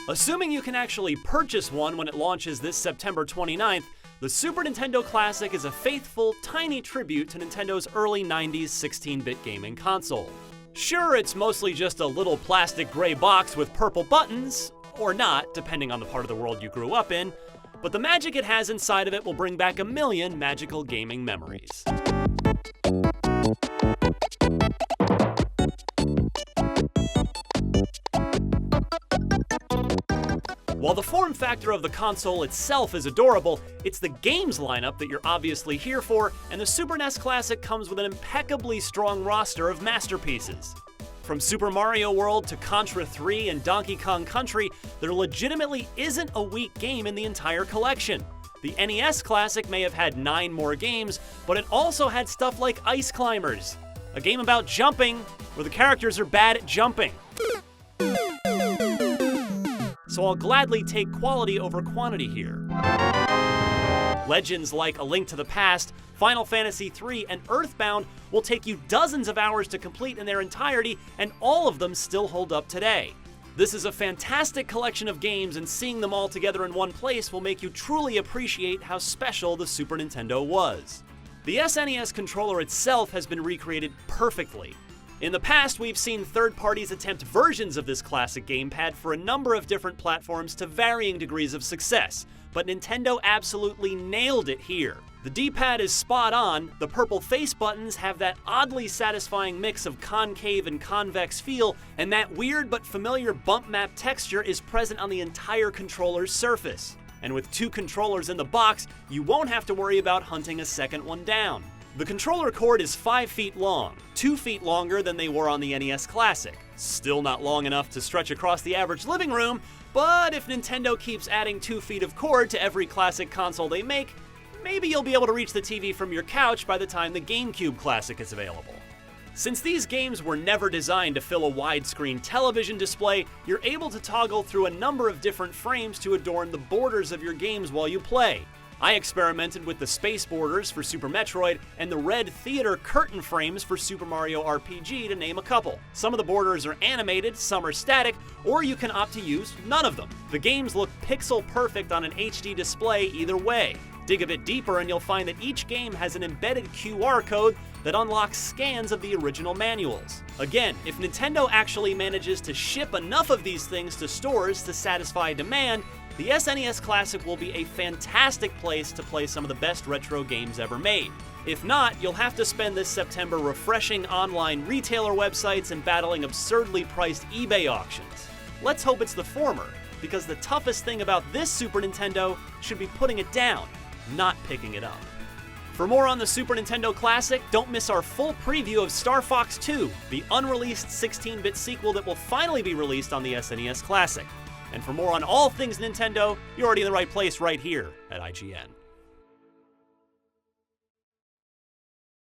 Assuming you can actually purchase one when it launches this September 29th, the Super Nintendo Classic is a faithful, tiny tribute to Nintendo's early 90s 16-bit gaming console. Sure, it's mostly just a little plastic gray box with purple buttons, or not, depending on the part of the world you grew up in, but the magic it has inside of it will bring back a million magical gaming memories. While the form factor of the console itself is adorable, it's the games lineup that you're obviously here for, and the Super NES Classic comes with an impeccably strong roster of masterpieces. From Super Mario World to Contra 3 and Donkey Kong Country, there legitimately isn't a weak game in the entire collection. The NES Classic may have had 9 more games, but it also had stuff like Ice Climbers, a game about jumping where the characters are bad at jumping. So I'll gladly take quality over quantity here. Legends like A Link to the Past, Final Fantasy III, and Earthbound will take you dozens of hours to complete in their entirety, and all of them still hold up today. This is a fantastic collection of games, and seeing them all together in one place will make you truly appreciate how special the Super Nintendo was. The SNES controller itself has been recreated perfectly. In the past, we've seen third parties attempt versions of this classic gamepad for a number of different platforms to varying degrees of success, but Nintendo absolutely nailed it here. The D-pad is spot on, the purple face buttons have that oddly satisfying mix of concave and convex feel, and that weird but familiar bump map texture is present on the entire controller's surface. And with 2 controllers in the box, you won't have to worry about hunting a second one down. The controller cord is 5 feet long, 2 feet longer than they were on the NES Classic. Still not long enough to stretch across the average living room, but if Nintendo keeps adding 2 feet of cord to every classic console they make, maybe you'll be able to reach the TV from your couch by the time the GameCube Classic is available. Since these games were never designed to fill a widescreen television display, you're able to toggle through a number of different frames to adorn the borders of your games while you play. I experimented with the space borders for Super Metroid and the red theater curtain frames for Super Mario RPG, to name a couple. Some of the borders are animated, some are static, or you can opt to use none of them. The games look pixel perfect on an HD display either way. Dig a bit deeper and you'll find that each game has an embedded QR code that unlocks scans of the original manuals. Again, if Nintendo actually manages to ship enough of these things to stores to satisfy demand, the SNES Classic will be a fantastic place to play some of the best retro games ever made. If not, you'll have to spend this September refreshing online retailer websites and battling absurdly priced eBay auctions. Let's hope it's the former, because the toughest thing about this Super Nintendo should be putting it down, not picking it up. For more on the Super Nintendo Classic, don't miss our full preview of Star Fox 2, the unreleased 16-bit sequel that will finally be released on the SNES Classic. And for more on all things Nintendo, you're already in the right place right here at IGN.